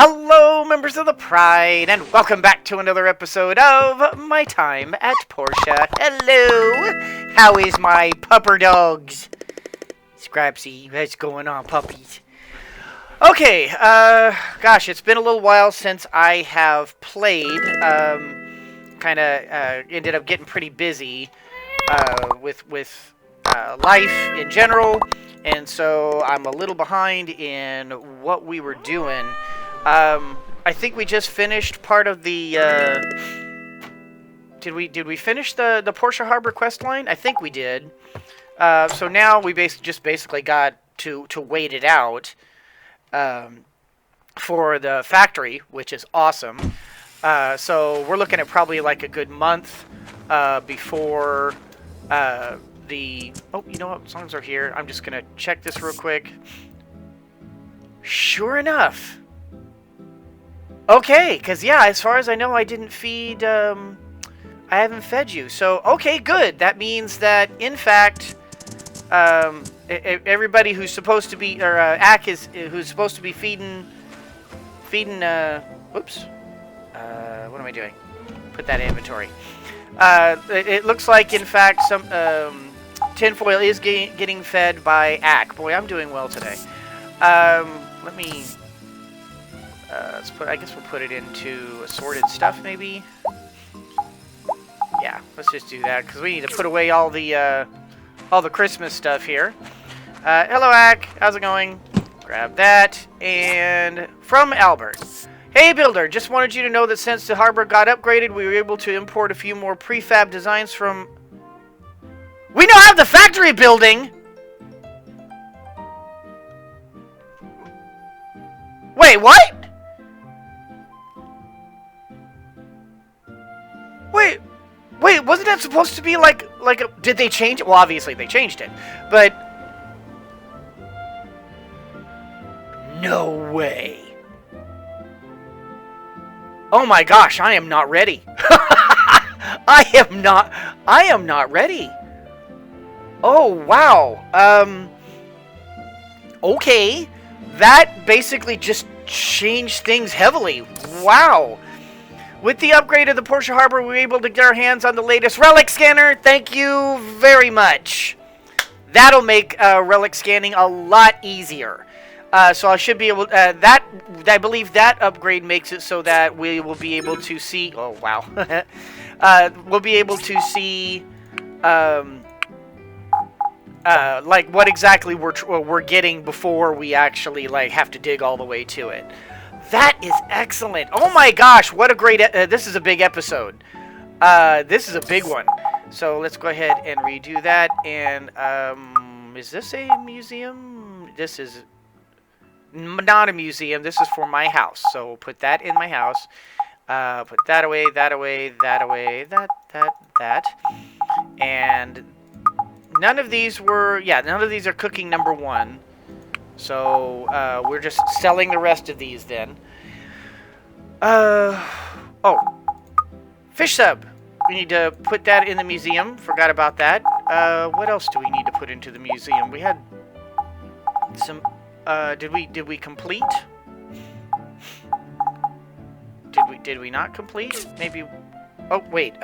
Hello, members of the Pride, and welcome back to another episode of My Time at Portia. Hello! How is my pupper dogs? Scrapsy, what's going on, puppies? Okay, gosh, it's been a little while since I have played. Ended up getting pretty busy with life in general, and so I'm a little behind in what we were doing. I think we just finished part of the. Did we finish the Portia Harbor quest line? I think we did. So now we basically got to wait it out for the factory, which is awesome. So we're looking at probably like a good month before the. Oh, you know what? Songs are here. I'm just gonna check this real quick. Sure enough. Okay, because, yeah, as far as I know, I didn't feed, I haven't fed you. So, okay, good. That means that, in fact, everybody who's supposed to be, or who's supposed to be feeding, whoops. What am I doing? Put that in inventory. It looks like, in fact, some, tinfoil is getting fed by Ack. Boy, I'm doing well today. Let me... I guess we'll put it into assorted stuff, maybe. Yeah, let's just do that because we need to put away all the Christmas stuff here. Hello, Ack. How's it going? Grab that. And from Albert. Hey, Builder. Just wanted you to know that since the harbor got upgraded, we were able to import a few more prefab designs from. We now have the factory building. Wait, what? Wait, wasn't that supposed to be did they change it? Well, obviously they changed it, but no way. Oh my gosh, I am not ready. I am not ready. Oh, wow. Okay. That basically just changed things heavily. Wow. With the upgrade of the Portia Harbor, we were able to get our hands on the latest relic scanner. Thank you very much. That'll make relic scanning a lot easier. So I should be able... I believe that upgrade makes it so that we will be able to see... Oh, wow. We'll be able to see... what exactly we're getting before we actually, have to dig all the way to it. That is excellent. Oh my gosh, what a great... this is a big episode. This is a big one. So let's go ahead and redo that. And, is this a museum? This is not a museum. This is for my house. So we'll put that in my house. Put that away, that away, that away, that. And none of these were... Yeah, none of these are cooking number one. So, we're just selling the rest of these then. Oh. Fish sub. We need to put that in the museum. Forgot about that. What else do we need to put into the museum? We had some, did we complete? Did we not complete? Maybe, oh, wait,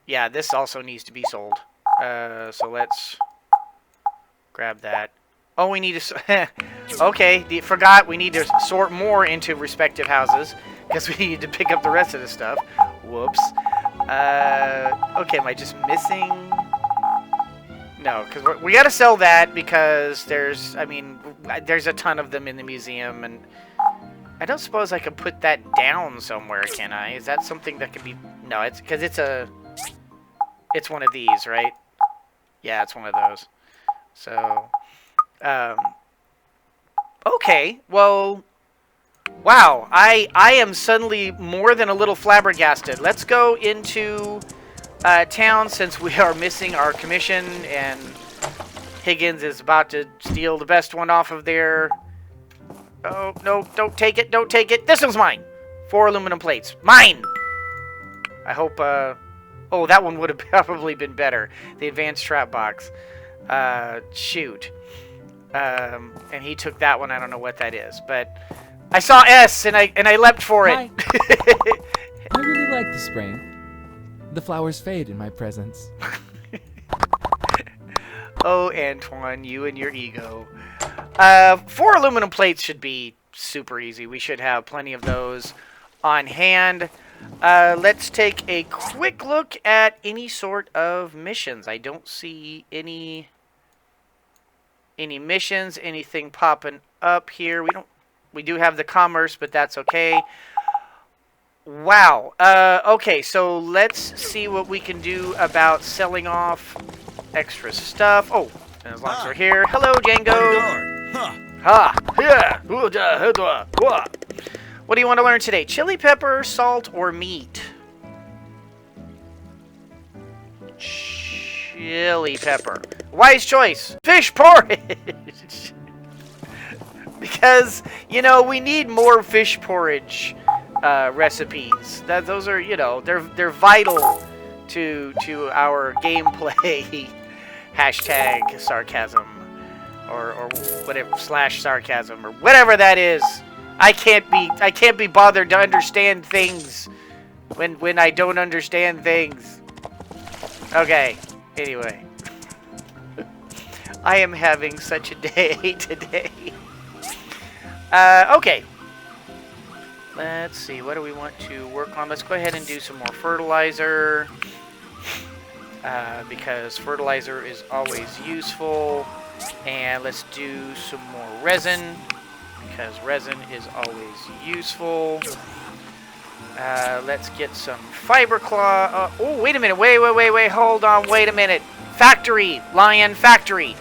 yeah, this also needs to be sold. So let's... grab that. Oh, we need to... okay, forgot we need to sort more into respective houses. Because we need to pick up the rest of the stuff. Whoops. Okay, am I just missing... No, because we gotta sell that because there's... I mean, there's a ton of them in the museum. And I don't suppose I could put that down somewhere, can I? Is that something that could be... No, it's... Because it's a... It's one of these, right? Yeah, it's one of those. So, okay, well, wow, I am suddenly more than a little flabbergasted. Let's go into town since we are missing our commission, and Higgins is about to steal the best one off of there. Oh, no, don't take it, don't take it. This one's mine. 4 aluminum plates. Mine! I hope, oh, that one would have probably been better. The advanced trap box. Shoot. And he took that one. I don't know what that is, but I saw S and I leapt for it. I really like the spring. The flowers fade in my presence. Oh, Antoine, you and your ego. 4 aluminum plates should be super easy. We should have plenty of those on hand. Let's take a quick look at any sort of missions. I don't see any missions, anything popping up here. We do have the commerce, but that's okay. Wow. Okay, so let's see what we can do about selling off extra stuff. Oh, as long as we're here. Hello, Django. Ha. Yeah. What do you want to learn today? Chili pepper, salt, or meat? Chili pepper. Wise choice. Fish porridge. Because, you know, we need more fish porridge recipes. Those are, you know, they're vital to our gameplay. Hashtag sarcasm or whatever /sarcasm or whatever that is. I can't be bothered to understand things when I don't understand things. Okay. Anyway. I am having such a day today. Okay. Let's see. What do we want to work on? Let's go ahead and do some more fertilizer. Because fertilizer is always useful. And let's do some more resin. Because resin is always useful. Let's get some fiber claw. Oh, wait a minute. Wait. Hold on. Wait a minute. Factory. Lion factory.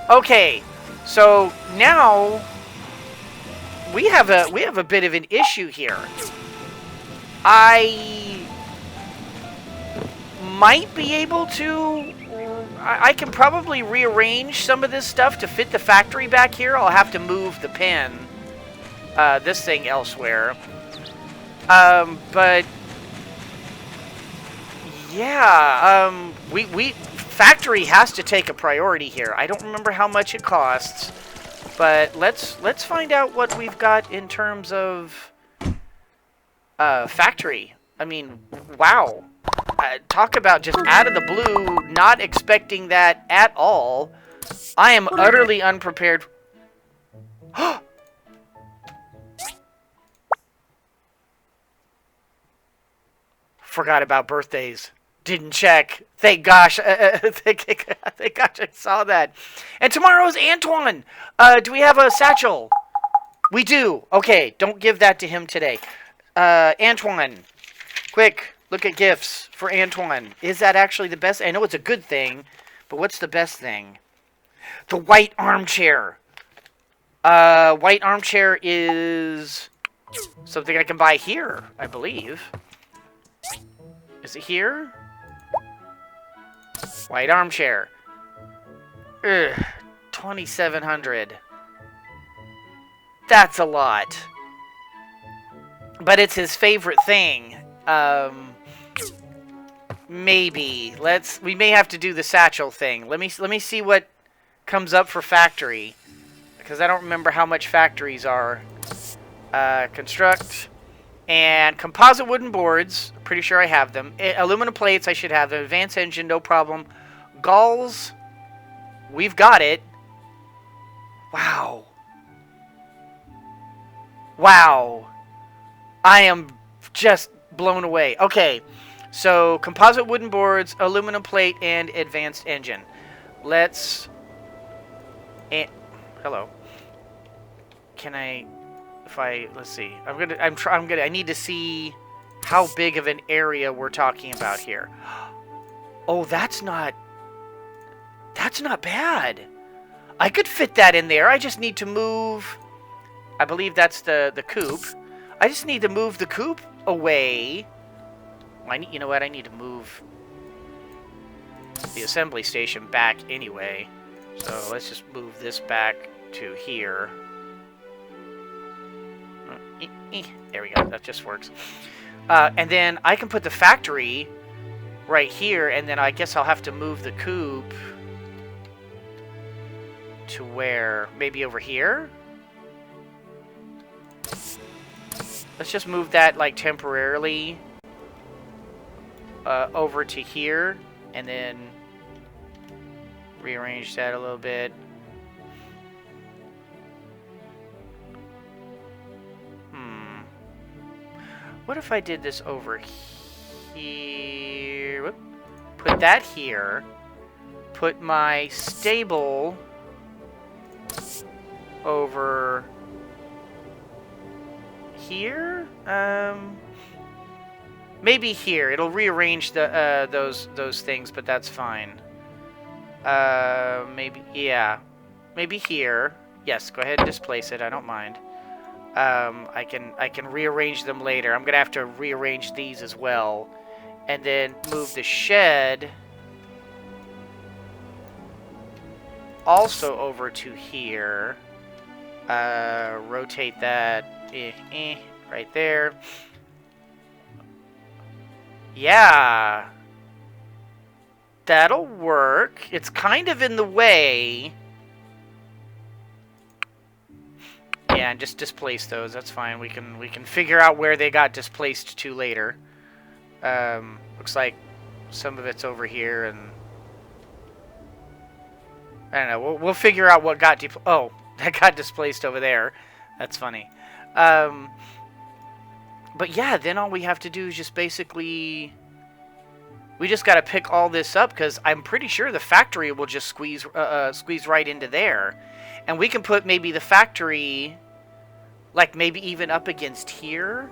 Okay. So now we have a bit of an issue here. I might be able to. I can probably rearrange some of this stuff to fit the factory back here. I'll have to move the pen, this thing elsewhere. But yeah, we factory has to take a priority here. I don't remember how much it costs, but let's find out what we've got in terms of factory. I mean, wow. Talk about just out of the blue, not expecting that at all. I am utterly unprepared. Forgot about birthdays. Didn't check. Thank gosh. Thank gosh I saw that. And tomorrow's Antoine. Do we have a satchel? We do. Okay, don't give that to him today. Antoine, quick. Look at gifts for Antoine. Is that actually the best? I know it's a good thing, but what's the best thing? The white armchair. White armchair is something I can buy here, I believe. Is it here? White armchair. Ugh, 2,700. That's a lot. But it's his favorite thing. Maybe. We may have to do the satchel thing. Let me see what comes up for factory. Because I don't remember how much factories are. Construct. And composite wooden boards. Pretty sure I have them. Aluminum plates, I should have them. Advanced engine, no problem. Gulls. We've got it. Wow. Wow. I am just blown away. Okay. So, composite wooden boards, aluminum plate, and advanced engine. Let's... hello. Can I... let's see. I need to see how big of an area we're talking about here. Oh, that's not bad. I could fit that in there. I just need to move... I believe that's the coop. I just need to move the coop away. You know what? I need to move the assembly station back anyway. So let's just move this back to here. There we go. That just works. And then I can put the factory right here, and then I guess I'll have to move the coop to where? Maybe over here? Let's just move that, like, temporarily over to here, and then rearrange that a little bit. What if I did this over here? Whoop. Put that here. Put my stable over here. Maybe here. It'll rearrange the those things, but that's fine. Maybe, yeah. Maybe here. Yes, go ahead and displace it. I don't mind. I can rearrange them later. I'm gonna have to rearrange these as well, and then move the shed also over to here. Rotate that right there. Yeah, that'll work. It's kind of in the way. Yeah, and just displace those. That's fine. We can figure out where they got displaced to later. Looks like some of it's over here, and I don't know. We'll figure out what got oh, that got displaced over there. That's funny. But yeah, then all we have to do is just basically we just got to pick all this up, because I'm pretty sure the factory will just squeeze right into there. And we can put maybe the factory, like, maybe even up against here.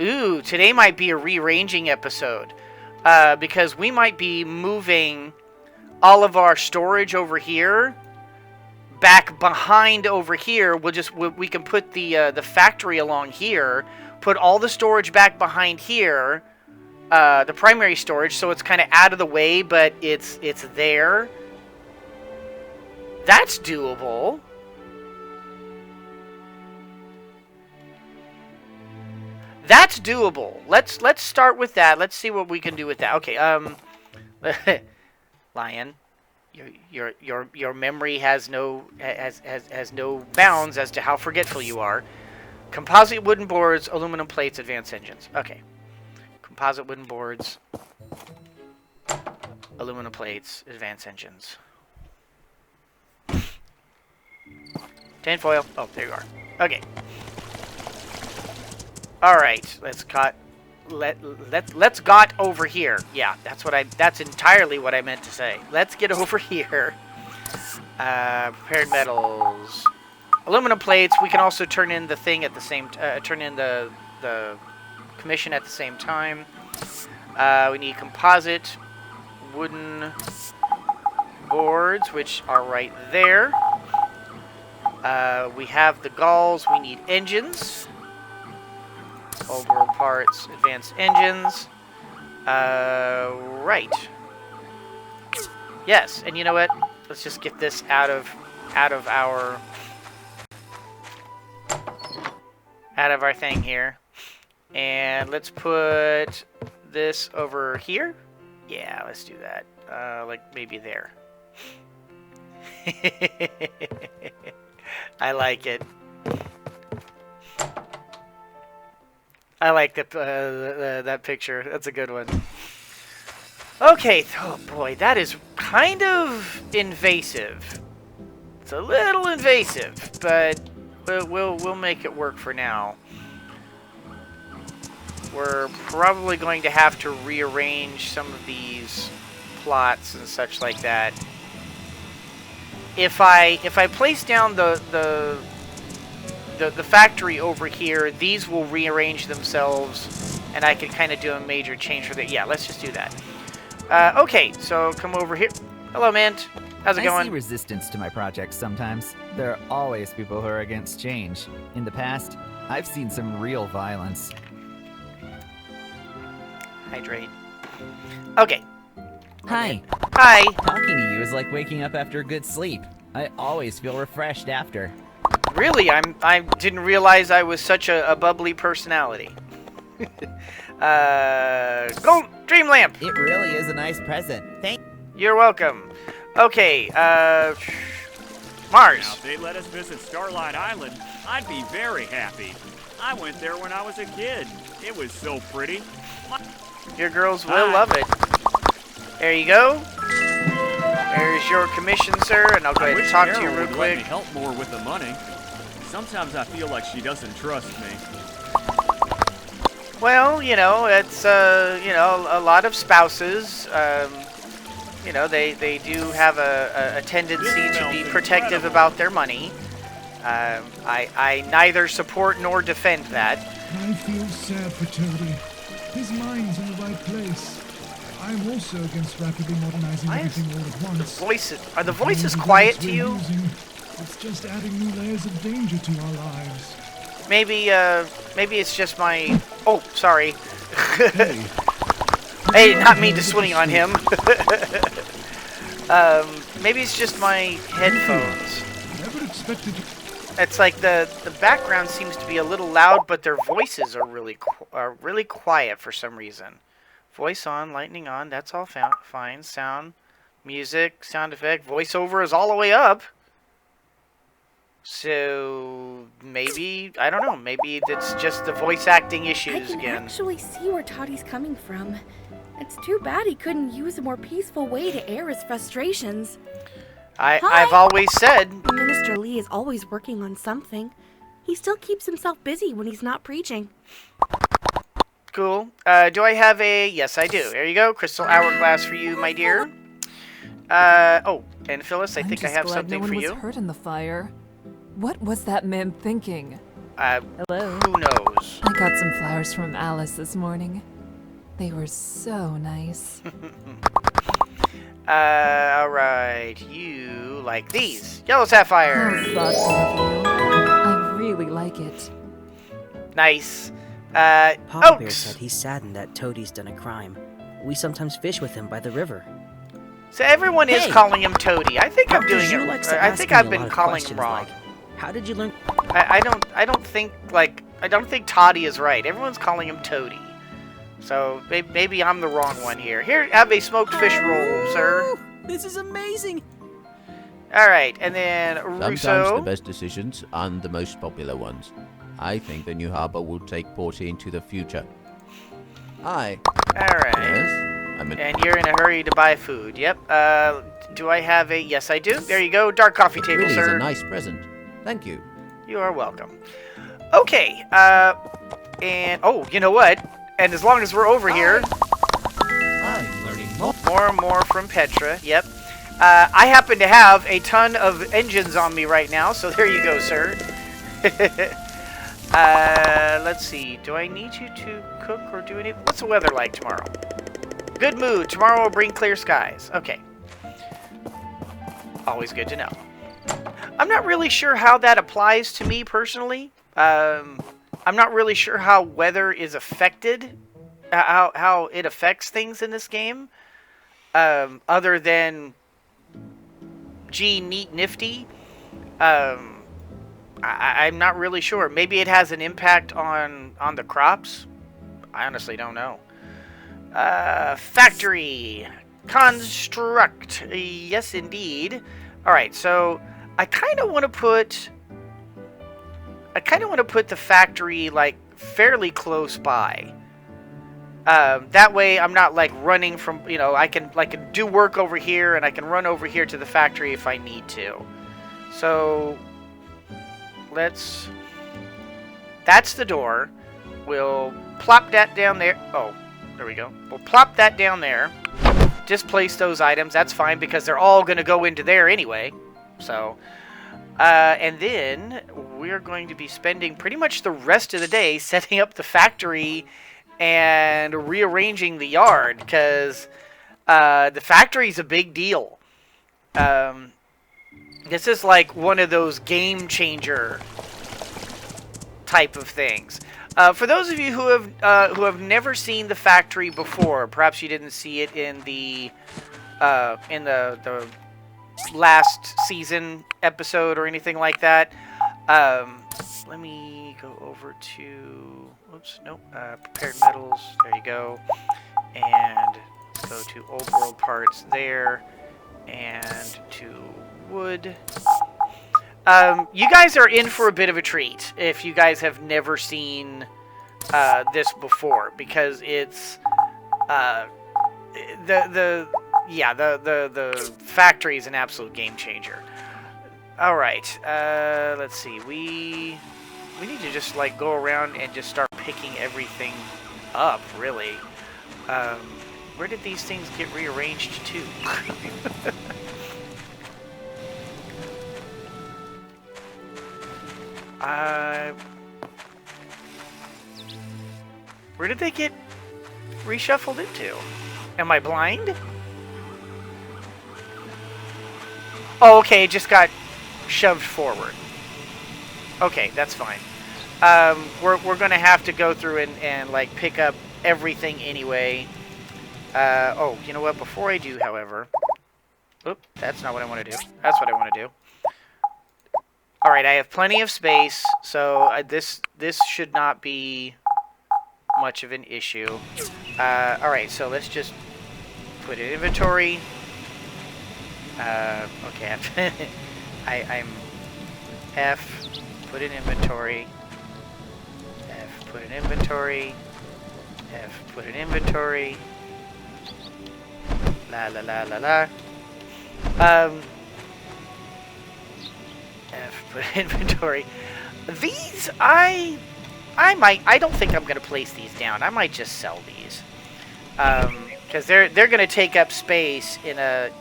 Ooh, today might be a rearranging episode. Because we might be moving all of our storage over here back behind over here. We can put the factory along here, put all the storage back behind here, the primary storage, so it's kind of out of the way, but it's there. That's doable. That's doable. Let's start with that. Let's see what we can do with that. Okay, Lion, your memory has no bounds as to how forgetful you are. Composite wooden boards, aluminum plates, advanced engines. Okay. Composite wooden boards, aluminum plates, advanced engines. Tinfoil. Oh, there you are. Okay. All right. Let's got over here. Yeah, that's entirely what I meant to say. Let's get over here. Prepared metals, aluminum plates. We can also turn in the thing at the same. Turn in the commission at the same time. We need composite wooden boards, which are right there. We have the galls. We need engines. Old world parts, advanced engines. Right. Yes, and you know what? Let's just get this out of our thing here. And let's put this over here. Yeah, let's do that. Like maybe there. I like it. I like that picture. That's a good one. Okay. Oh boy, that is kind of invasive. It's a little invasive, but we'll make it work for now. We're probably going to have to rearrange some of these plots and such like that. If I place down the factory over here, these will rearrange themselves, and I can kind of do a major change for that. Yeah, let's just do that. Okay, so come over here. Hello, Mint. How's it going? I see resistance to my projects sometimes. There are always people who are against change. In the past, I've seen some real violence. Hydrate. Okay. Hi. Hi. Talking to you is like waking up after a good sleep. I always feel refreshed after. Really? I didn't realize I was such a bubbly personality. Go Dream Lamp. It really is a nice present. You're welcome. Okay, Mars. Now, if they let us visit Starlight Island, I'd be very happy. I went there when I was a kid. It was so pretty. Your girls will love it. There you go. There's your commission, sir, and I'll go ahead and talk to you real Let quick. me help more with the money. Sometimes I feel like she doesn't trust me. Well, you know, it's, you know, a lot of spouses, you know, they do have a tendency to be protective about their money. I neither support nor defend that. I feel sad for Toady. His mind's in the right place. I'm also against rapidly modernizing everything all at once. Are the voices quiet to you? It's just adding new layers of danger to our lives. Maybe it's just my... Oh, sorry. Hey, not mean to swing on him. Maybe it's just my headphones. Never expected you. It's like the background seems to be a little loud, but their voices are really quiet for some reason. Voice on, lightning on, that's all fine. Sound, music, sound effect, voiceover is all the way up. So maybe, I don't know, maybe it's just the voice acting issues again. I again. can actually see where Toddy's coming from. It's too bad he couldn't use a more peaceful way to air his frustrations. I've always said... Minister Lee is always working on something. He still keeps himself busy when he's not preaching. Cool. Do I have a... Yes, I do. There you go. Crystal hourglass for you, my dear. Oh, and Phyllis, I think I have something for you. No one was hurt in the fire. What was that man thinking? Hello. Who knows? I got some flowers from Alice this morning. They were so nice. Alright. You like these. Yellow sapphire. How thoughtful of you. I really like it. Nice. Papa Bear Oaks. said he's saddened that Toadie's done a crime. We sometimes fish with him by the river. So everyone is Hey. calling him Toady. I think I'm Dr. doing Zhu it. likes to I ask think me I've a been lot of calling him questions wrong. like, how did you learn? I don't think Toddy is right. Everyone's calling him Toady. So maybe I'm the wrong one here. Here, have a smoked fish roll, sir. This is amazing. All right, and then Sometimes the Russo. best decisions aren't the most popular ones. I think the new harbor will take Portia into the future. Hi. All right. Yes? And you're in a hurry to buy food. Yep. Do I have a... Yes, I do. There you go. Dark coffee table, Really is sir. a nice present. Thank you. You are welcome. Okay. And... Oh, you know what? And as long as we're over here... I'm learning more. More from Petra. Yep. I happen to have a ton of engines on me right now, so there you go, sir. Let's see. Do I need you to cook or do anything? What's the weather like tomorrow? Good mood. Tomorrow will bring clear skies. Okay. Always good to know. I'm not really sure how that applies to me personally. I'm not really sure how weather is affected, how it affects things in this game, other than, gee, neat, nifty. I'm not really sure. Maybe it has an impact on the crops. I honestly don't know. Factory. Construct. Yes, indeed. Alright, so I kind of want to put the factory, like, fairly close by. That way I'm not, like, running from, you know, I can do work over here, and I can run over here to the factory if I need to. So, that's the door. We'll plop that down there. Oh, there we go. We'll plop that down there. Displace those items. That's fine, because they're all going to go into there anyway. So, and then we're going to be spending pretty much the rest of the day setting up the factory and rearranging the yard, because the factory's a big deal. This is like one of those game changer type of things. For those of you who have never seen the factory before, perhaps you didn't see it in the last season episode or anything like that. Let me go over to, oops, nope, prepared metals, there you go, and go to old world parts there, and to wood. You guys are in for a bit of a treat if you guys have never seen this before, because it's the factory is an absolute game changer. All right, let's see. We need to just like go around and just start picking everything up, really. Where did these things get rearranged to? Where did they get reshuffled into? Am I blind? Oh, okay, it just got shoved forward. Okay, that's fine. We're gonna have to go through and like pick up everything anyway. Oh, you know what? Before I do, however, oop, that's not what I want to do. That's what I want to do. All right, I have plenty of space, so this should not be much of an issue. All right, so let's just put in inventory. Okay, I'm F, put in inventory. F, put in inventory. F, put in inventory. La la la la la. F, put in inventory. These, I don't think I'm gonna place these down. I might just sell these, because they're gonna take up space in an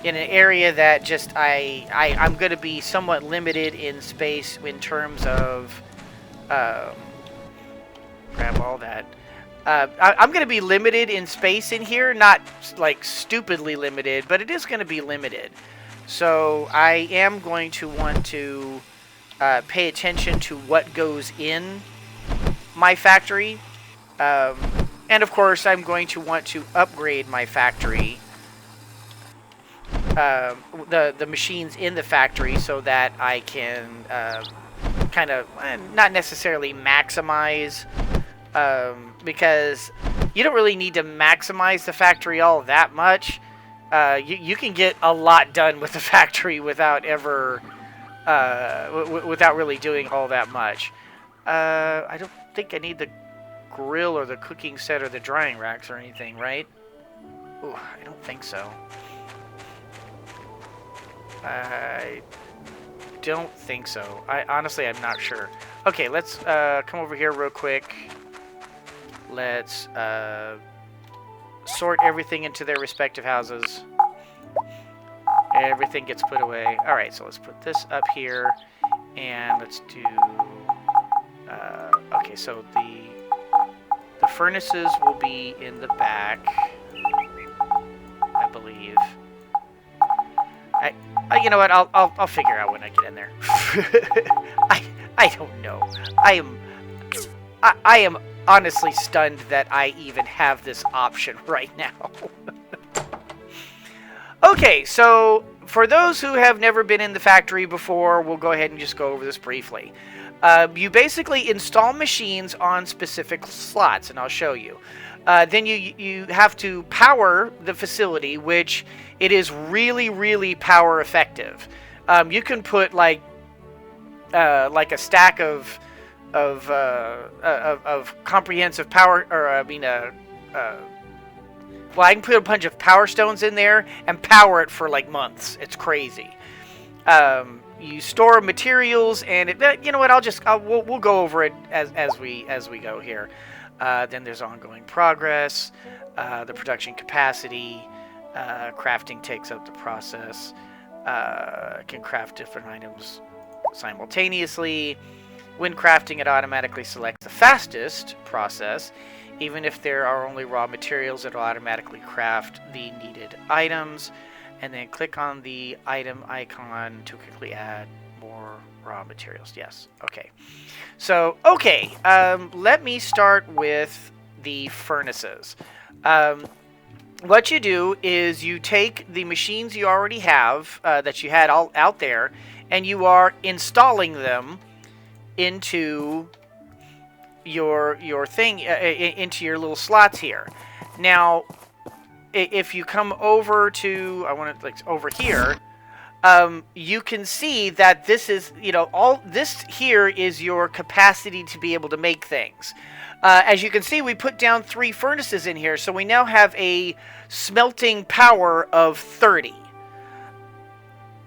area that just I'm gonna be somewhat limited in space in terms of grab all that. I'm gonna be limited in space in here, not like stupidly limited, but it is gonna be limited. So I am going to want to pay attention to what goes in my factory. And of course, I'm going to want to upgrade my factory, the machines in the factory, so that I can kind of, not necessarily maximize, because you don't really need to maximize the factory all that much. You can get a lot done with the factory without ever, without really doing all that much. I don't think I need the grill or the cooking set or the drying racks or anything, right? Ooh, I don't think so. I don't think so. Honestly, I'm not sure. Okay, let's come over here real quick. Let's sort everything into their respective houses. Everything gets put away. All right, so let's put this up here, and let's do. Okay, so the furnaces will be in the back, I believe. You know what? I'll figure out when I get in there. I don't know. I am honestly stunned that I even have this option right now. Okay, so for those who have never been in the factory before, we'll go ahead and just go over this briefly. You basically install machines on specific slots, and I'll show you. Then you have to power the facility, which it is really, really power effective. You can put like a stack of comprehensive power, or well, I can put a bunch of power stones in there and power it for like months. It's crazy. You store materials, and you know what? We'll go over it as we go here. Then there's ongoing progress, the production capacity, crafting takes up the process. Can craft different items simultaneously. When crafting, it automatically selects the fastest process. Even if there are only raw materials, it will automatically craft the needed items. And then click on the item icon to quickly add more raw materials. Yes. Okay. So, okay. Let me start with the furnaces. What you do is you take the machines you already have, that you had all out there, and you are installing them into your thing into your little slots here. Now, if you come over to, I want to like over here, you can see that this is, all this here is your capacity to be able to make things. As you can see, we put down 3 furnaces in here, so we now have a smelting power of 30.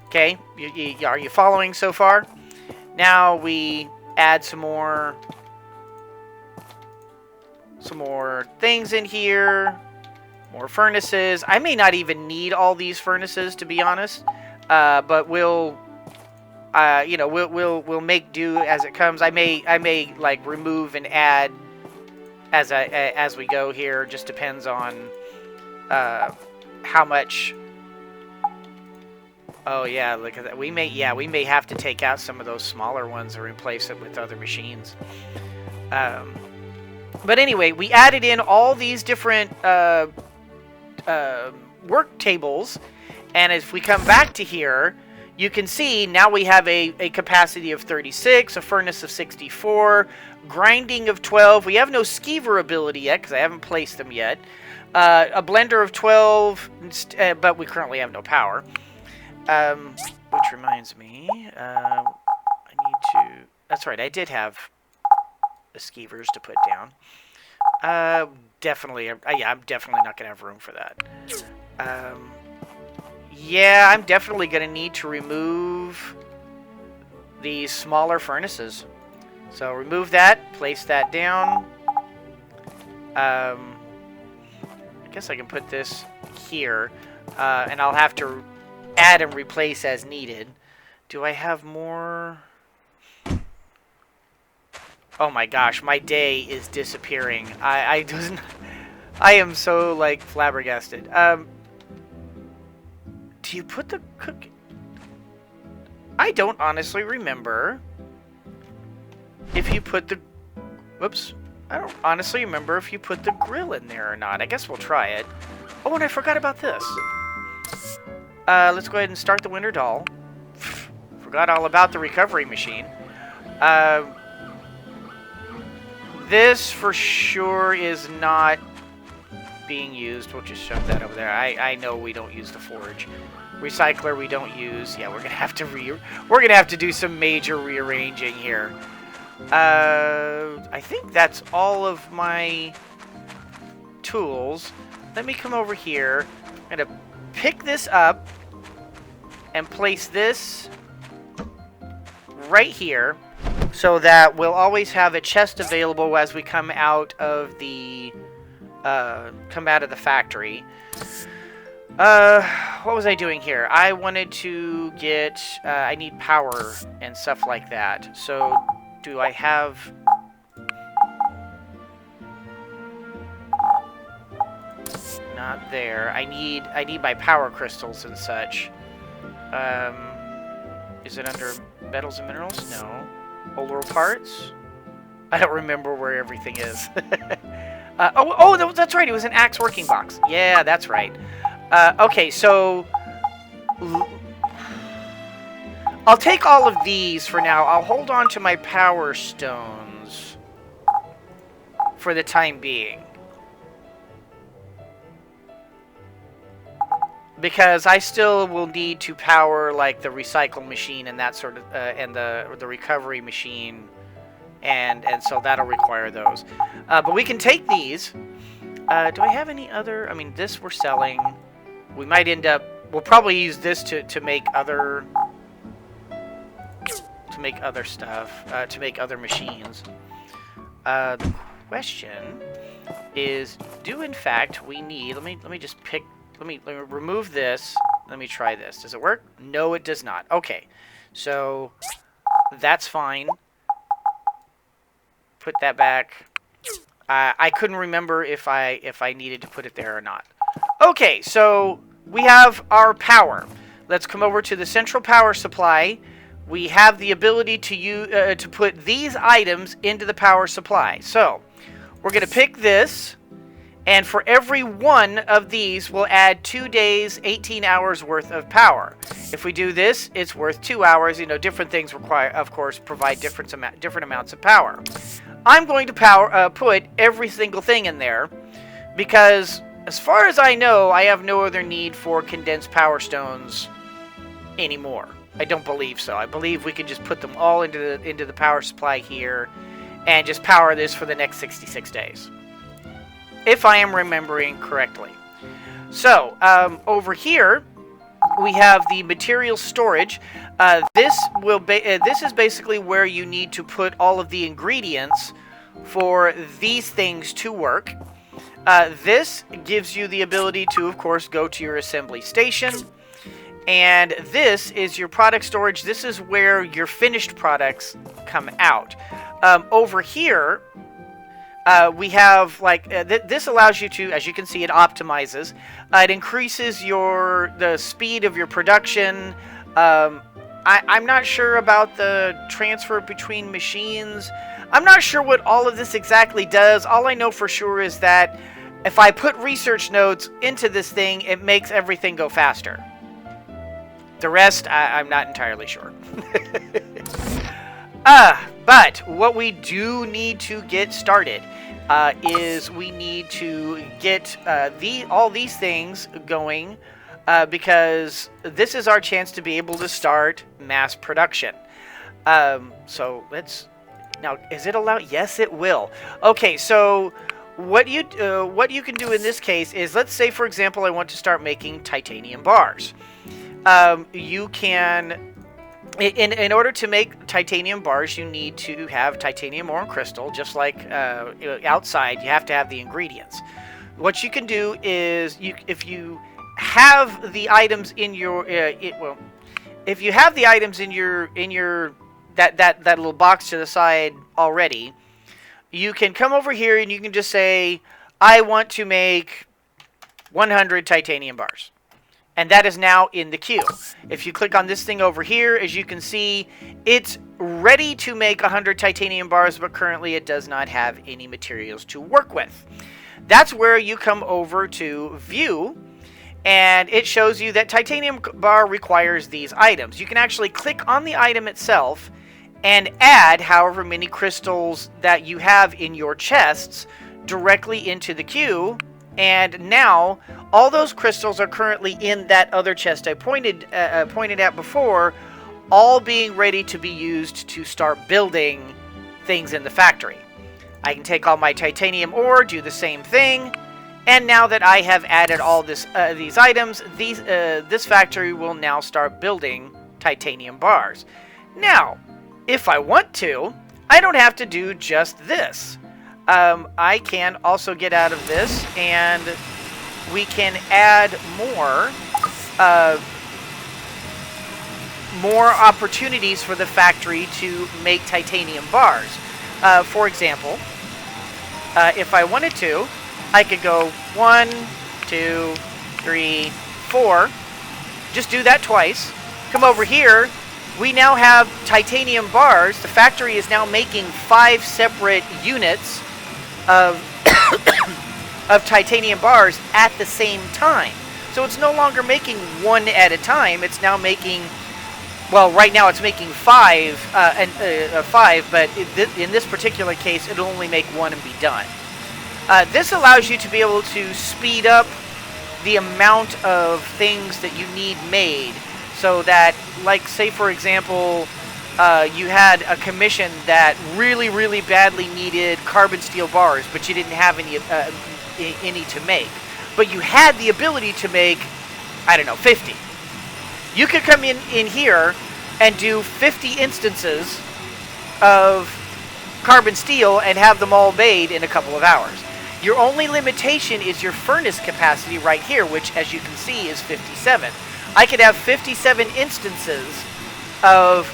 Okay, are you following so far? Now we add some more things in here, more furnaces. I may not even need all these furnaces, to be honest, but we'll make do as it comes. I may like remove and add as we go here. Just depends on how much. Oh yeah, look at that. We may have to take out some of those smaller ones and replace it with other machines. But anyway, we added in all these different work tables, and if we come back to here, you can see now we have a capacity of 36, a furnace of 64, grinding of 12. We have no skeever ability yet because I haven't placed them yet. A blender of 12, but we currently have no power. Which reminds me, I need to... That's right, I did have the skeevers to put down. Definitely, yeah, I'm definitely not going to have room for that. Yeah, I'm definitely going to need to remove these smaller furnaces. So remove that, place that down. I guess I can put this here, and I'll have to add and replace as needed. Do I have more? Oh my gosh, my day is disappearing. I am so like flabbergasted. Do you put the cook? I don't honestly remember if you put the. Whoops. I don't honestly remember if you put the grill in there or not. I guess we'll try it. Oh, and I forgot about this. Let's go ahead and start the winter doll. Forgot all about the recovery machine. This for sure is not being used. We'll just shove that over there. I know we don't use the forge. Recycler we don't use. Yeah, we're gonna have to do some major rearranging here. I think that's all of my tools. Let me come over here. I'm gonna pick this up and place this right here so that we'll always have a chest available as we come out of the factory. What was I doing here? I wanted to get I need power and stuff like that. So do I have not there. I need my power crystals and such. Is it under metals and minerals? No. Old parts? I don't remember where everything is. Oh, that's right. It was an axe working box. Yeah, that's right. Okay, so I'll take all of these for now. I'll hold on to my power stones for the time being. Because I still will need to power like the recycle machine and that sort of and the recovery machine, and so that'll require those. But we can take these. Do I have any other? I mean, this we're selling. We might end up. We'll probably use this to make other stuff, to make other machines. The question is, do in fact we need? Let me just pick. Let me remove this. Let me try this. Does it work? No, it does not. Okay, so that's fine. Put that back. I couldn't remember if I needed to put it there or not. Okay, so we have our power. Let's come over to the central power supply. We have the ability to put these items into the power supply. So we're going to pick this, And for every one of these, we'll add 2 days, 18 hours worth of power. If we do this, it's worth 2 hours. You know, different things require, of course, provide different amounts of power. I'm going to put every single thing in there because, as far as I know, I have no other need for condensed power stones anymore. I don't believe so. I believe we can just put them all into the power supply here and just power this for the next 66 days. If I am remembering correctly. So, over here, we have the material storage. This is basically where you need to put all of the ingredients for these things to work. This gives you the ability to, of course, go to your assembly station. And this is your product storage. This is where your finished products come out. Over here, we have, like, this allows you to, as you can see, it optimizes. It increases the speed of your production. I'm not sure about the transfer between machines. I'm not sure what all of this exactly does. All I know for sure is that if I put research nodes into this thing, it makes everything go faster. The rest, I'm not entirely sure. But what we do need to get started is we need to get all these things going because this is our chance to be able to start mass production. So let's... Now, is it allowed? Yes, it will. Okay, so what you can do in this case is, let's say, for example, I want to start making titanium bars. You can... In order to make titanium bars, you need to have titanium ore and crystal. Just like outside, you have to have the ingredients. What you can do is, if you have the items in your if you have the items in your that little box to the side already, you can come over here and you can just say, I want to make 100 titanium bars. And that is now in the queue. If you click on this thing over here, as you can see, it's ready to make 100 titanium bars, but currently it does not have any materials to work with. That's where you come over to View, and it shows you that titanium bar requires these items. You can actually click on the item itself and add however many crystals that you have in your chests directly into the queue. And now, all those crystals are currently in that other chest I pointed at before, all being ready to be used to start building things in the factory. I can take all my titanium ore, do the same thing, and now that I have added all these items, this factory will now start building titanium bars. Now, if I want to, I don't have to do just this. I can also get out of this, and we can add more opportunities for the factory to make titanium bars. For example, if I wanted to, I could go 1, 2, 3, 4. Just do that twice. Come over here. We now have titanium bars. The factory is now making 5 separate units of titanium bars at the same time. So it's no longer making 1 at a time. It's now making, well, right now it's making 5, 5, but in this particular case, it'll only make 1 and be done. This allows you to be able to speed up the amount of things that you need made, so that, like, say for example, you had a commission that really, really badly needed carbon steel bars, but you didn't have any to make. But you had the ability to make, I don't know, 50. You could come in here and do 50 instances of carbon steel and have them all made in a couple of hours. Your only limitation is your furnace capacity right here, which, as you can see, is 57. I could have 57 instances of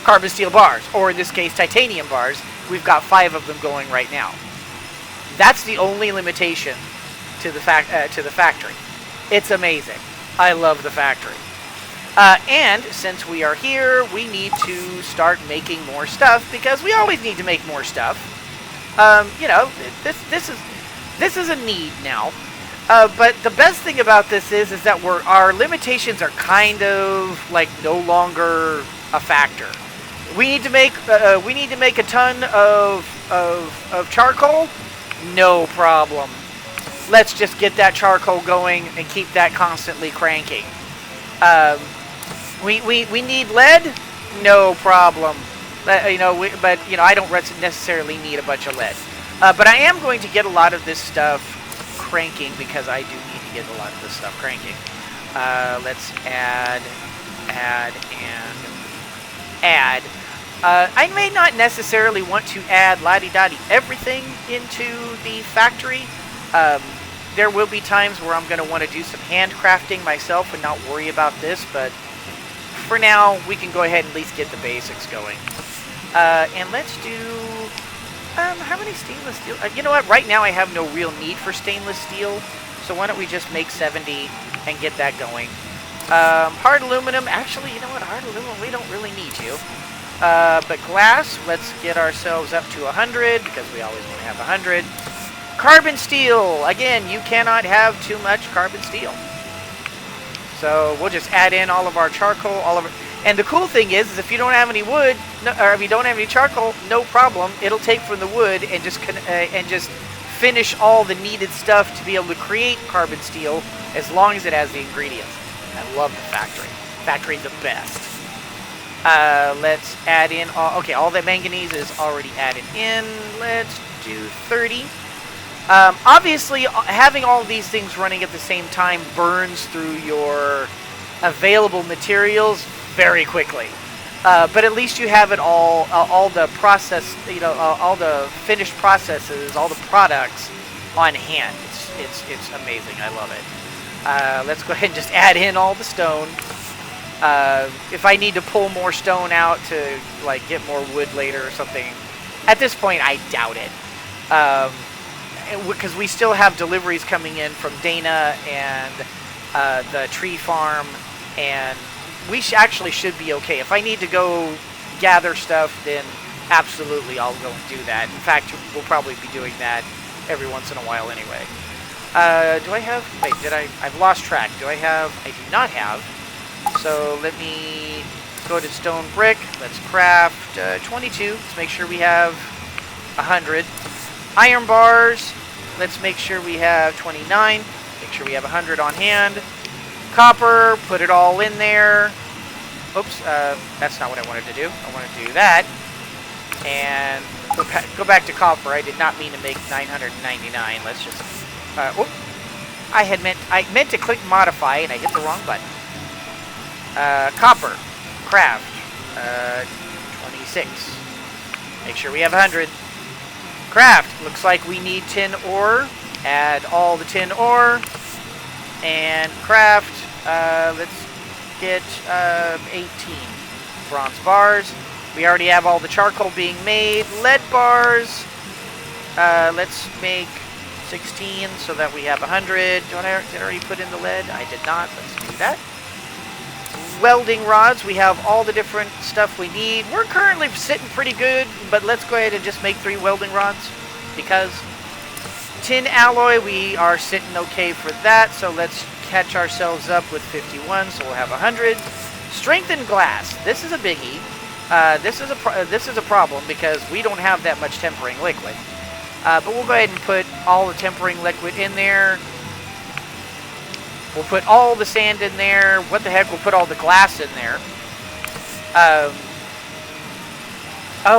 carbon steel bars, or in this case, titanium bars. We've got 5 of them going right now. That's the only limitation to the factory. It's amazing. I love the factory. And since we are here, we need to start making more stuff, because we always need to make more stuff. You know, this is This is a need now. But the best thing about this is that our limitations are kind of like no longer a factor. We need to make a ton of charcoal. No problem. Let's just get that charcoal going and keep that constantly cranking. We need lead. No problem. I don't necessarily need a bunch of lead. But I am going to get a lot of this stuff cranking because I do need to get a lot of this stuff cranking. Let's add. I may not necessarily want to add la-di-da-di everything into the factory. There will be times where I'm going to want to do some handcrafting myself and not worry about this, but for now, we can go ahead and at least get the basics going. And let's do... how many stainless steel? You know what? Right now, I have no real need for stainless steel, so why don't we just make 70 and get that going. Hard aluminum. Actually, you know what? Hard aluminum, we don't really need you. But glass, let's get ourselves up to 100, because we always want to have 100. Carbon steel. Again, you cannot have too much carbon steel. So we'll just add in all of our charcoal, and the cool thing is if you don't have any wood, or if you don't have any charcoal, no problem. It'll take from the wood and just finish all the needed stuff to be able to create carbon steel, as long as it has the ingredients. I love the factory. Factory's the best. Let's add in all the manganese is already added in. Let's do 30. Obviously, having all of these things running at the same time burns through your available materials very quickly. But at least you have it all the process, all the finished processes, all the products on hand. It's amazing. I love it. Let's go ahead and just add in all the stone. If I need to pull more stone out to get more wood later or something, at this point I doubt it. Because we still have deliveries coming in from Dana and the tree farm, and we actually should be okay. If I need to go gather stuff, then absolutely I'll go and do that. In fact, we'll probably be doing that every once in a while anyway. Do I have... Wait, I've lost track. I do not have. So let me go to stone brick. Let's craft 22. Let's make sure we have 100. Iron bars. Let's make sure we have 29. Make sure we have 100 on hand. Copper. Put it all in there. Oops. That's not what I wanted to do. I wanted to do that. And go back to copper. I did not mean to make 999. Let's just... I meant to click modify and I hit the wrong button. Copper. Craft. 26. Make sure we have 100. Craft. Looks like we need tin ore. Add all the tin ore. And craft. Let's get 18 bronze bars. We already have all the charcoal being made. Lead bars. Let's make 16 so that we have 100. Did I already put in the lead? I did not. Let's do that. Welding rods. We have all the different stuff we need. We're currently sitting pretty good, but let's go ahead and just make 3 welding rods, because tin alloy, we are sitting okay for that, so let's catch ourselves up with 51, so we'll have 100. Strengthened glass. This is a biggie. This is a problem because we don't have that much tempering liquid. But we'll go ahead and put all the tempering liquid in there. We'll put all the sand in there. What the heck? We'll put all the glass in there.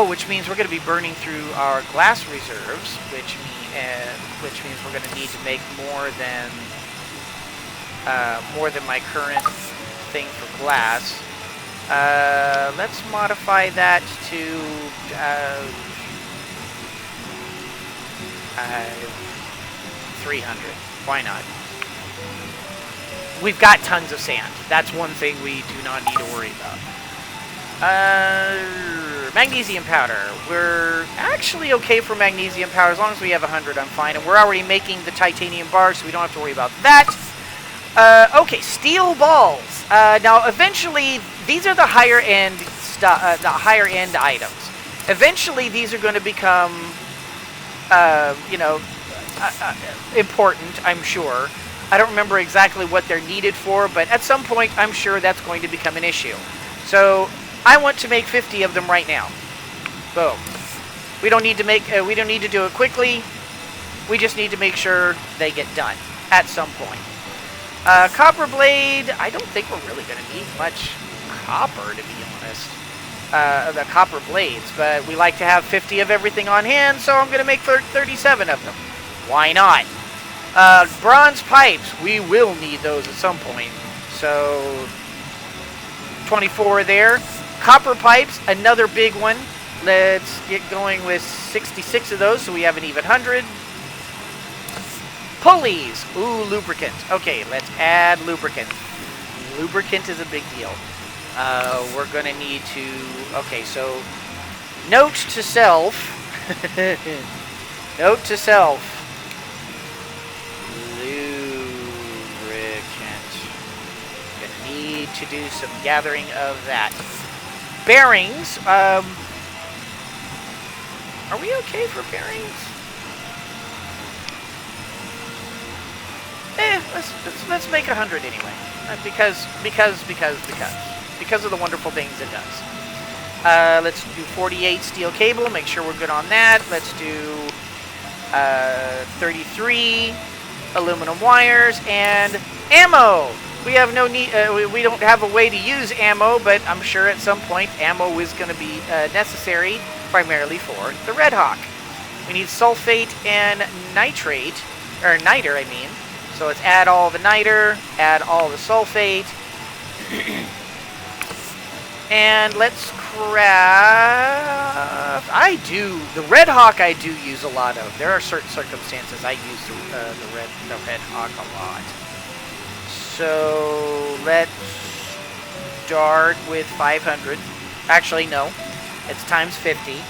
Which means we're going to be burning through our glass reserves, which means we're going to need to make more than my current thing for glass. Let's modify that to 300. Why not? We've got tons of sand. That's one thing we do not need to worry about. Magnesium powder. We're actually okay for magnesium powder. As long as we have 100, I'm fine. And we're already making the titanium bars, so we don't have to worry about that. Okay, steel balls. Now, eventually, these are the higher end items. Eventually, these are going to become, important, I'm sure. I don't remember exactly what they're needed for, but at some point, I'm sure that's going to become an issue. So I want to make 50 of them right now. Boom. We don't need to do it quickly. We just need to make sure they get done at some point. Copper blade. I don't think we're really going to need much copper, to be honest. The copper blades, but we like to have 50 of everything on hand, so I'm going to make 37 of them. Why not? Bronze pipes. We will need those at some point. So 24 there. Copper pipes, another big one. Let's get going with 66 of those so we have an even 100. Pulleys. Ooh, lubricant. Okay, let's add lubricant. Lubricant is a big deal. We're going to need to... Okay, so... Note to self. Note to self. Lubricant. Going to need to do some gathering of that. Bearings. Are we okay for bearings? Let's make 100 anyway. Because of the wonderful things it does. Let's do 48 steel cable. Make sure we're good on that. Let's do 33 aluminum wires and ammo. We have no need. We don't have a way to use ammo, but I'm sure at some point ammo is going to be necessary, primarily for the Red Hawk. We need sulfate and nitrate, or niter, I mean. So let's add all the niter, add all the sulfate. And let's craft... The Red Hawk I do use a lot of. There are certain circumstances I use the Red Hawk a lot. So let's start with 500. Actually, no. It's times 50.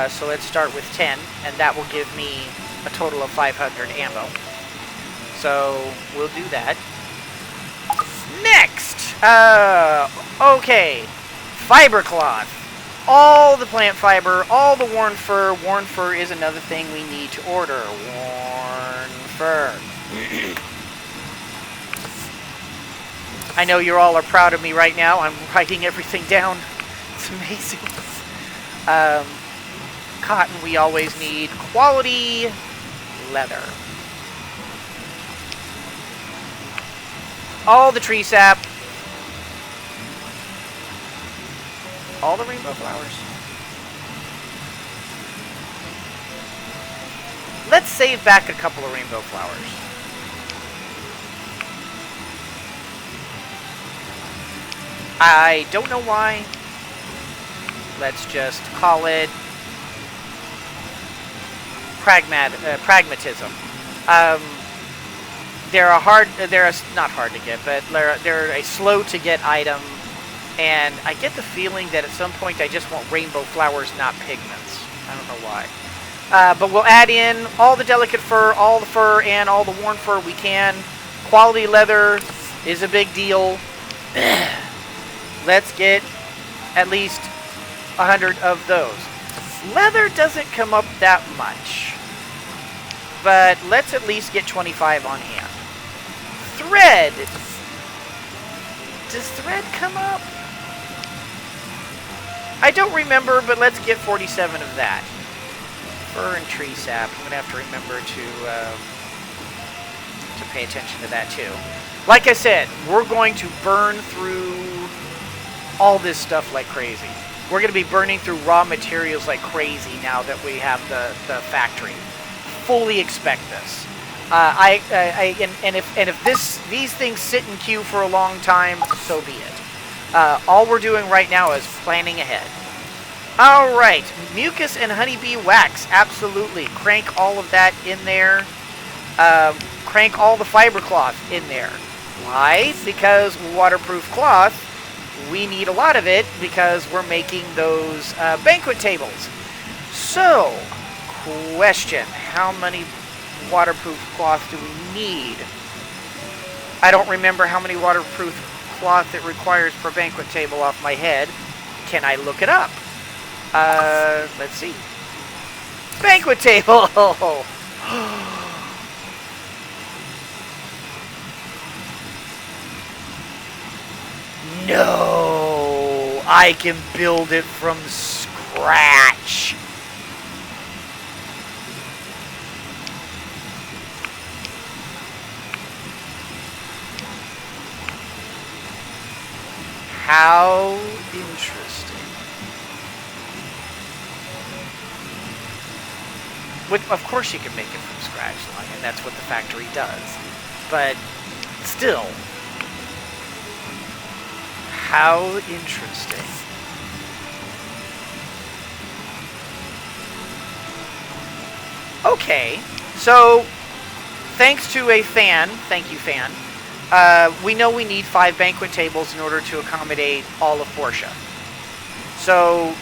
So let's start with 10, and that will give me a total of 500 ammo. So we'll do that. Next! Okay. Fiber cloth. All the plant fiber, all the worn fur. Worn fur is another thing we need to order. Worn fur. I know you all are proud of me right now. I'm writing everything down. It's amazing. Cotton, we always need. Quality leather. All the tree sap. All the rainbow flowers. Let's save back a couple of rainbow flowers. I don't know why. Let's just call it pragmatism. They're not hard to get, but they're a slow to get item, and I get the feeling that at some point I just want rainbow flowers, not pigments. I don't know why. But we'll add in all the delicate fur, all the fur, and all the worn fur we can. Quality leather is a big deal. Let's get at least 100 of those. Leather doesn't come up that much, but let's at least get 25 on hand. Thread. Does thread come up? I don't remember, but let's get 47 of that. Fur and tree sap. I'm going to have to remember to pay attention to that too. Like I said, we're going to burn through all this stuff like crazy. We're going to be burning through raw materials like crazy now that we have the factory. Fully expect this. If these things sit in queue for a long time, so be it. All we're doing right now is planning ahead. All right, mucus and honeybee wax, absolutely. Crank all of that in there. Crank all the fiber cloth in there. Why? Because waterproof cloth, we need a lot of it because we're making those banquet tables. So, question, how many waterproof cloth do we need? I don't remember how many waterproof cloth it requires per banquet table off my head. Can I look it up? Let's see. Banquet table! No, I can build it from scratch. How interesting. Of course you can make it from scratch, and that's what the factory does. But still, how interesting. Okay, so thanks to a fan, thank you fan, we know we need 5 banquet tables in order to accommodate all of Portia. So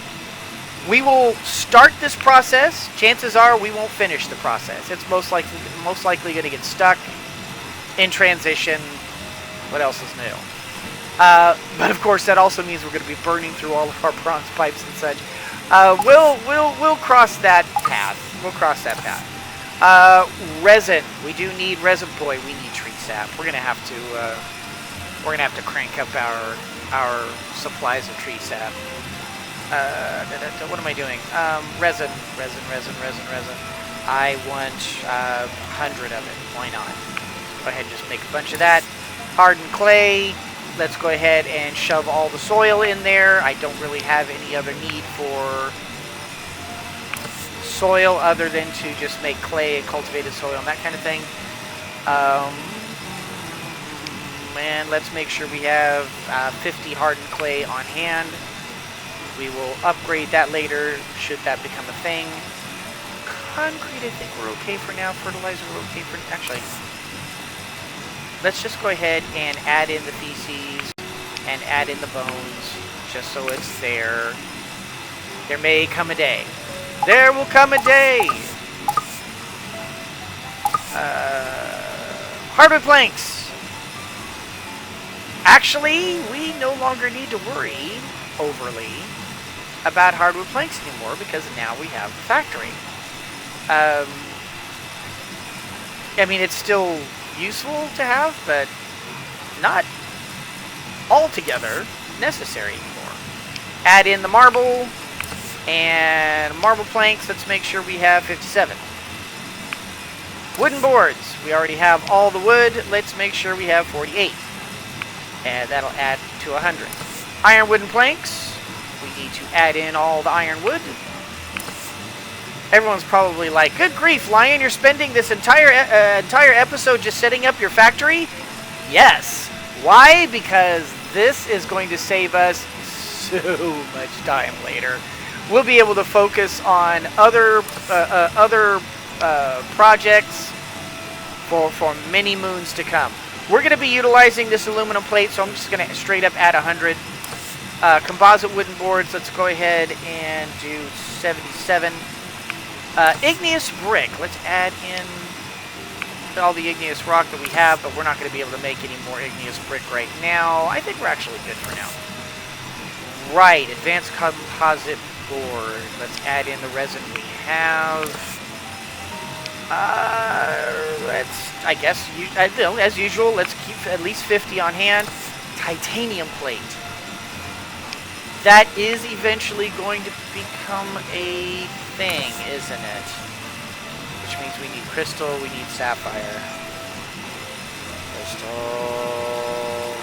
we will start this process. Chances are we won't finish the process. It's most likely going to get stuck in transition. What else is new? But of course, that also means we're going to be burning through all of our bronze pipes and such. We'll cross that path. We'll cross that path. Resin. We do need resin. Boy, we need tree sap. We're gonna have to crank up our supplies of tree sap. What am I doing? Resin. I want 100 of it. Why not? Go ahead and just make a bunch of that. Hardened clay. Let's go ahead and shove all the soil in there. I don't really have any other need for soil other than to just make clay and cultivated soil and that kind of thing. And let's make sure we have 50 hardened clay on hand. We will upgrade that later should that become a thing. Concrete, I think we're okay for now. Fertilizer, we're okay for... Actually, let's just go ahead and add in the feces and add in the bones just so it's there. There may come a day. There will come a day! Hardwood planks! Actually, we no longer need to worry overly about hardwood planks anymore because now we have the factory. I mean, it's still useful to have, but not altogether necessary anymore. Add in the marble and marble planks. Let's make sure we have 57. Wooden boards. We already have all the wood. Let's make sure we have 48. And that'll add to 100. Iron wooden planks. We need to add in all the iron wood. Everyone's probably like, good grief, Lion, you're spending this entire episode just setting up your factory? Yes. Why? Because this is going to save us so much time later. We'll be able to focus on other projects for many moons to come. We're going to be utilizing this aluminum plate, so I'm just going to straight up add 100. Composite wooden boards, let's go ahead and do 77. Igneous brick, let's add in all the igneous rock that we have, but we're not going to be able to make any more igneous brick right now. I think we're actually good for now. Right, advanced composite board. Let's add in the resin we have. I guess, as usual, let's keep at least 50 on hand. Titanium plate. That is eventually going to become a thing, isn't it? Which means we need crystal, we need sapphire. Crystal,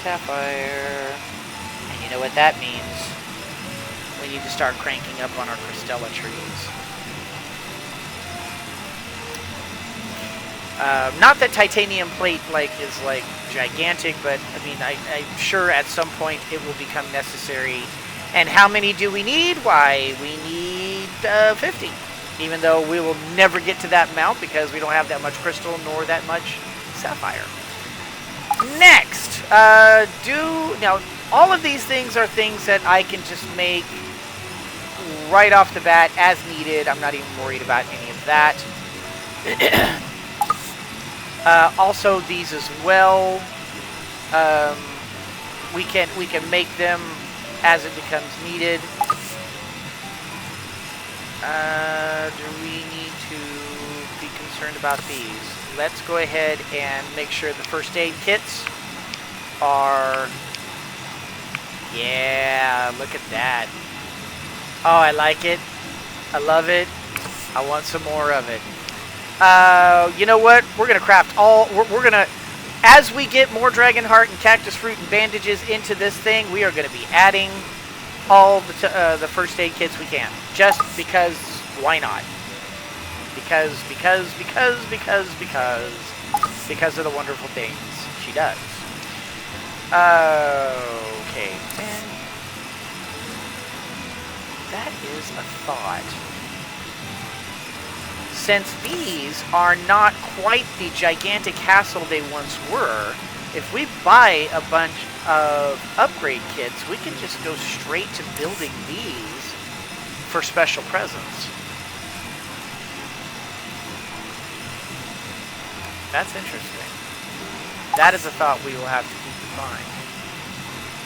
sapphire. And you know what that means? We need to start cranking up on our crystella trees. Not that titanium plate is gigantic, but I mean I'm sure at some point it will become necessary. And how many do we need? Why, we need 50. Even though we will never get to that amount because we don't have that much crystal nor that much sapphire. Next, now all of these things are things that I can just make right off the bat as needed. I'm not even worried about any of that. Also, these as well. We can make them as it becomes needed. Do we need to be concerned about these? Let's go ahead and make sure the first aid kits are Yeah, look at that. Oh, I like it. I love it. I want some more of it. You know what? We're going to craft all... We're going to... As we get more dragon heart and cactus fruit and bandages into this thing, we are going to be adding all the first aid kits we can. Just because, why not? Because of the wonderful things she does. Okay, then. That is a thought. Since these are not quite the gigantic hassle they once were, if we buy a bunch of upgrade kits, we can just go straight to building these for special presents. That's interesting. That is a thought we will have to keep in mind.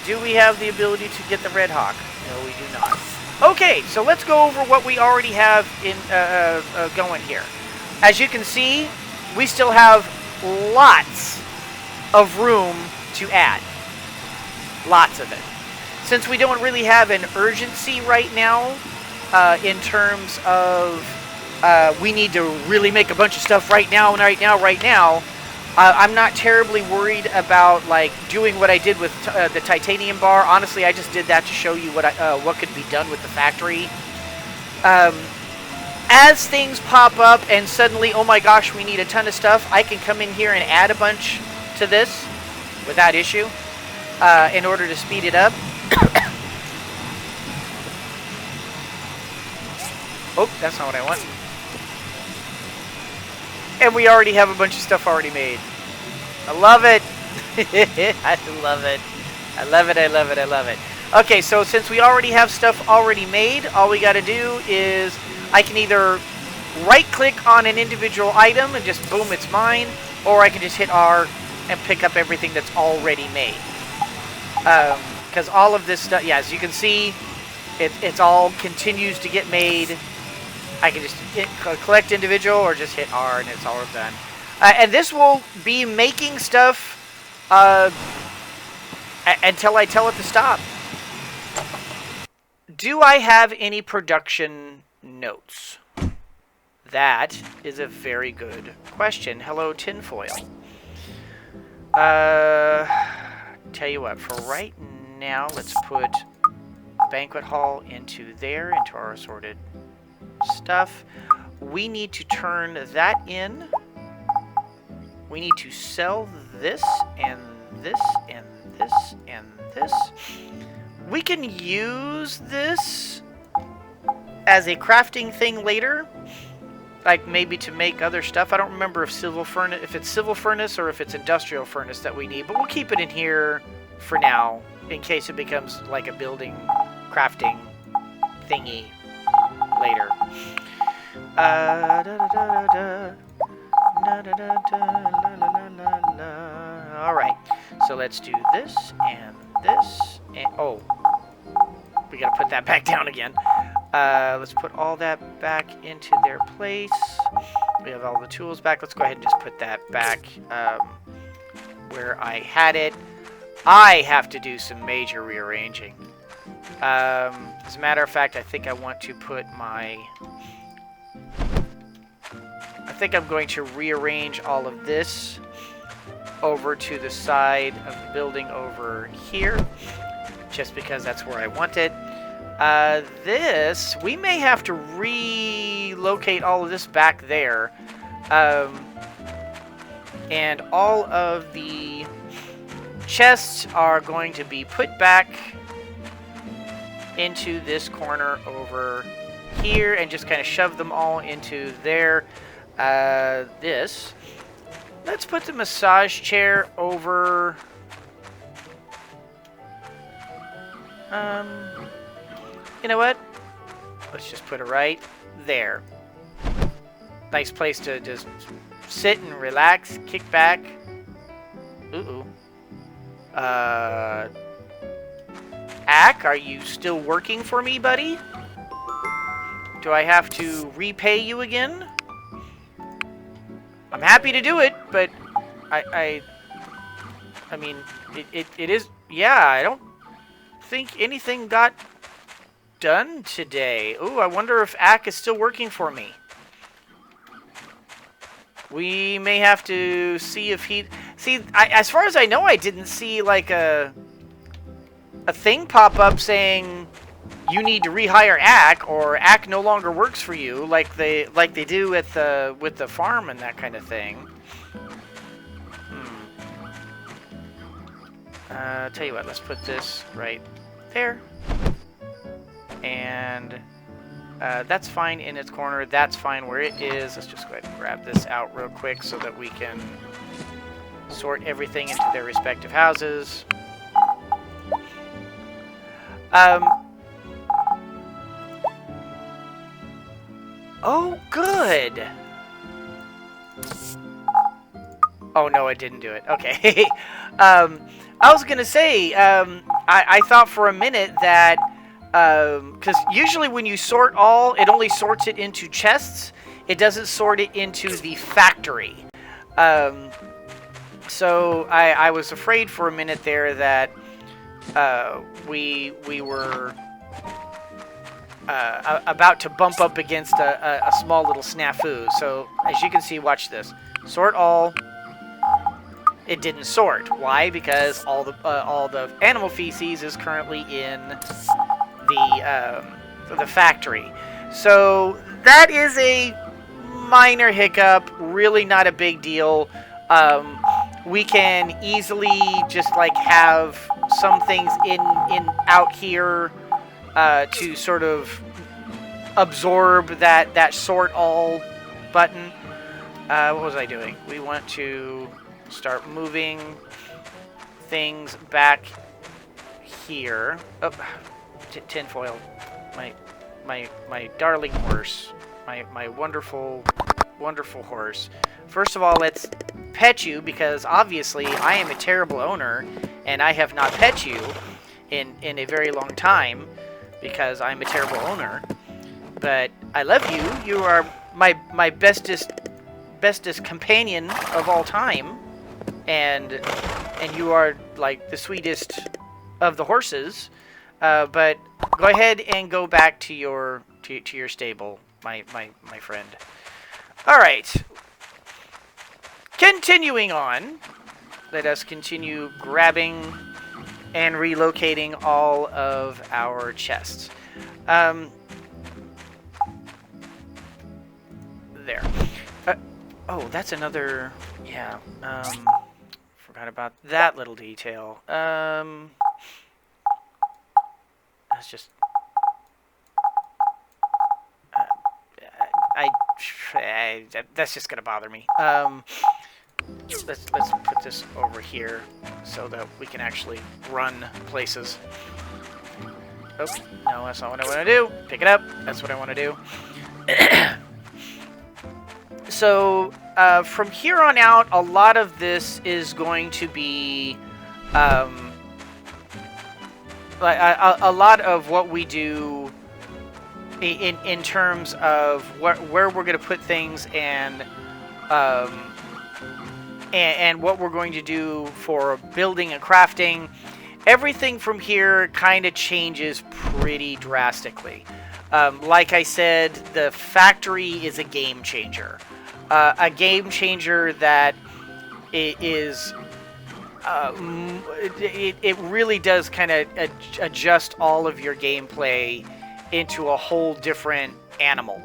Do we have the ability to get the Red Hawk? No, we do not. Okay, so let's go over what we already have in going here. As you can see, we still have lots of room to add. Lots of it. Since we don't really have an urgency right now, in terms of we need to really make a bunch of stuff right now, I'm not terribly worried about like doing what I did with the titanium bar. Honestly, I just did that to show you what could be done with the factory. As things pop up and suddenly, oh my gosh, we need a ton of stuff, I can come in here and add a bunch to this without issue in order to speed it up. Oh, that's not what I want. And we already have a bunch of stuff already made. I love it. I love it. I love it, I love it, I love it. Okay, so since we already have stuff already made, all we got to do is I can either right-click on an individual item and just boom, it's mine, or I can just hit R and pick up everything that's already made. Because all of this stuff, yeah, as you can see, it's all continues to get made. I can just hit collect individual or just hit R and it's all done. And this will be making stuff until I tell it to stop. Do I have any production notes? That is a very good question. Hello, tinfoil. Tell you what, for right now, let's put banquet hall into there, into our assorted stuff. We need to turn that in. We need to sell this and this and this and this. We can use this as a crafting thing later, like maybe to make other stuff. I don't remember if it's civil furnace or if it's industrial furnace that we need, but we'll keep it in here for now in case it becomes like a building crafting thingy later. Alright, so let's do this and this and oh, we gotta put that back down again. Let's put all that back into their place. We have all the tools back. Let's go ahead and just put that back where I had it. I have to do some major rearranging. As a matter of fact, I think I want to put my... I think I'm going to rearrange all of this over to the side of the building over here, just because that's where I want it. This, we may have to relocate all of this back there. And all of the chests are going to be put back into this corner over here and just kind of shove them all into there. This. Let's put the massage chair over... you know what? Let's just put it right there. Nice place to just sit and relax, kick back. Ooh. Ack, are you still working for me, buddy? Do I have to repay you again? I'm happy to do it, but I mean, it is, yeah, I don't think anything got done today. Ooh, I wonder if Ack is still working for me. We may have to see if he... See, as far as I know, I didn't see, like, a thing pop up saying you need to rehire Ack, or Ack no longer works for you, like they do with the farm and that kind of thing. Tell you what, let's put this right there. And that's fine in its corner. That's fine where it is. Let's just go ahead and grab this out real quick so that we can sort everything into their respective houses. Oh, good. Oh, no, I didn't do it. Okay. I was going to say, I thought for a minute that, because usually when you sort all, it only sorts it into chests. It doesn't sort it into the factory. So I was afraid for a minute there that we were about to bump up against a small little snafu. So as you can see, watch this. Sort all. It didn't sort. Why? Because all the animal feces is currently in the factory. So that is a minor hiccup. Really not a big deal. We can easily just like have some things in out here to sort of absorb that sort all button. What was I doing? We want to start moving things back here. Oh, tinfoil. My darling horse. My wonderful, wonderful horse. First of all, let's pet you, because obviously I am a terrible owner and I have not pet you in a very long time because I'm a terrible owner. But I love you. You are my bestest companion of all time. And you are like the sweetest of the horses. But go ahead and go back to your stable, my friend. All right. Continuing on, let us continue grabbing and relocating all of our chests. There. Oh, that's another... Yeah. Forgot about that little detail. That's just... that's just gonna bother me. Let's put this over here so that we can actually run places. Oh, no, that's not what I want to do. Pick it up. That's what I want to do. So, from here on out, a lot of this is going to be a lot of what we do in terms of where we're going to put things and what we're going to do for building and crafting. Everything from here kind of changes pretty drastically. Like I said, the factory is a game changer. A game changer that is... it really does kind of adjust all of your gameplay into a whole different animal.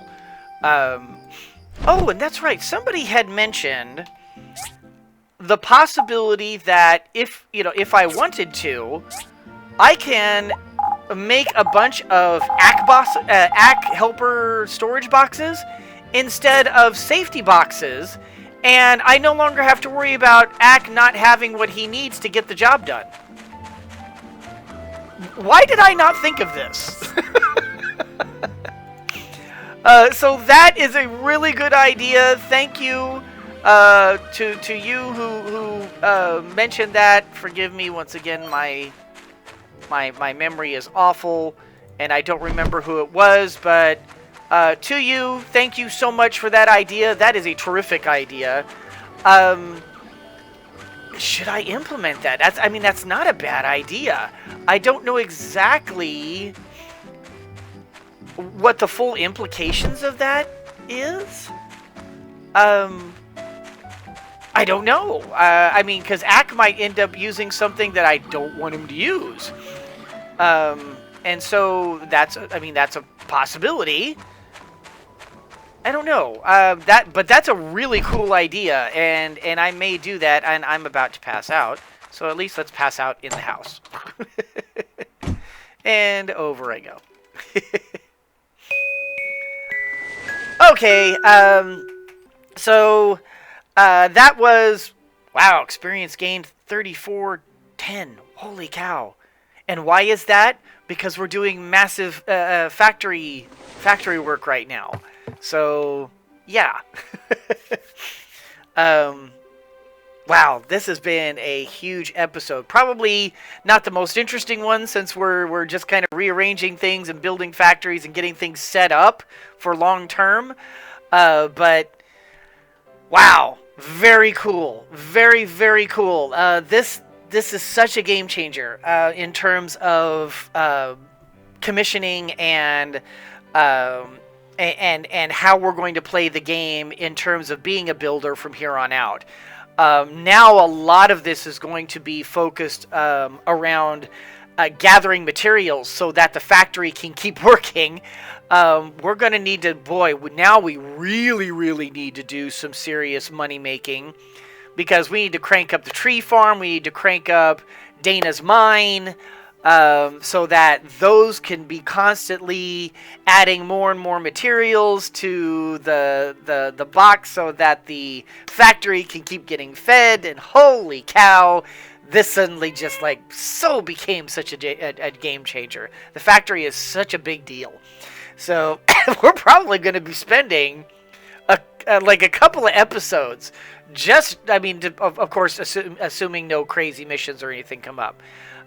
Oh, and that's right. Somebody had mentioned the possibility that if I wanted to, I can make a bunch of ACK helper storage boxes instead of safety boxes, and I no longer have to worry about ACK not having what he needs to get the job done. Why did I not think of this? So that is a really good idea. Thank you to you who mentioned that. Forgive me once again. My memory is awful, and I don't remember who it was. But to you, thank you so much for that idea. That is a terrific idea. should I implement that? That's not a bad idea. I don't know exactly what the full implications of that is. I don't know. Because Ack might end up using something that I don't want him to use. And so that's a possibility. I don't know. But that's a really cool idea, and I may do that, and I'm about to pass out. So at least let's pass out in the house. And over I go. Okay, so that was, wow, experience gained 3410. Holy cow. And why is that? Because we're doing massive factory work right now. So, yeah. Wow, this has been a huge episode. Probably not the most interesting one, since we're just kind of rearranging things and building factories and getting things set up for long term. But wow, very cool. Very, very cool. This is such a game changer in terms of commissioning and how we're going to play the game in terms of being a builder from here on out. Now a lot of this is going to be focused around gathering materials so that the factory can keep working. We're going to need to, now we really, really need to do some serious money making, because we need to crank up the tree farm, we need to crank up Dana's mine, so that those can be constantly adding more and more materials to the box, so that the factory can keep getting fed. And holy cow, this suddenly just became such a game changer. The factory is such a big deal. So we're probably going to be spending a couple of episodes just, of course, assuming no crazy missions or anything come up.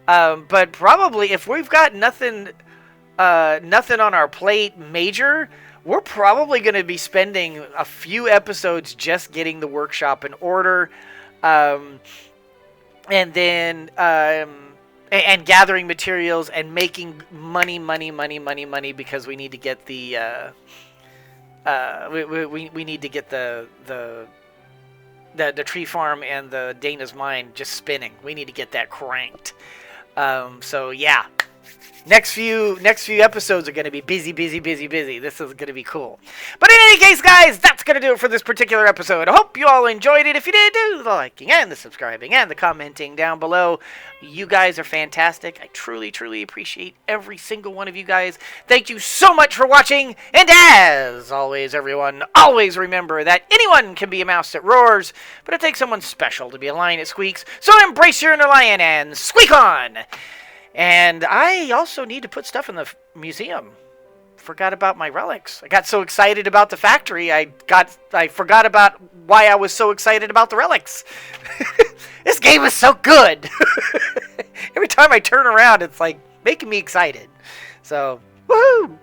But probably if we've got nothing on our plate major, we're probably going to be spending a few episodes just getting the workshop in order, and then and gathering materials and making money, because we need to get the we need to get the tree farm and the Dana's mine just spinning. We need to get that cranked. So yeah, next few episodes are going to be busy. This is going to be cool. But in any case, guys, that's going to do it for this particular episode. I hope you all enjoyed it. If you did, do the liking and the subscribing and the commenting down below. You guys are fantastic. I truly appreciate every single one of you guys. Thank you so much for watching. And as always, everyone, always remember that anyone can be a mouse that roars, but it takes someone special to be a lion that squeaks. So embrace your inner lion and squeak on! And I also need to put stuff in the museum. Forgot about my relics. I got so excited about the factory, I forgot about why I was so excited about the relics. This game is so good. Every time I turn around, it's making me excited. So, woohoo!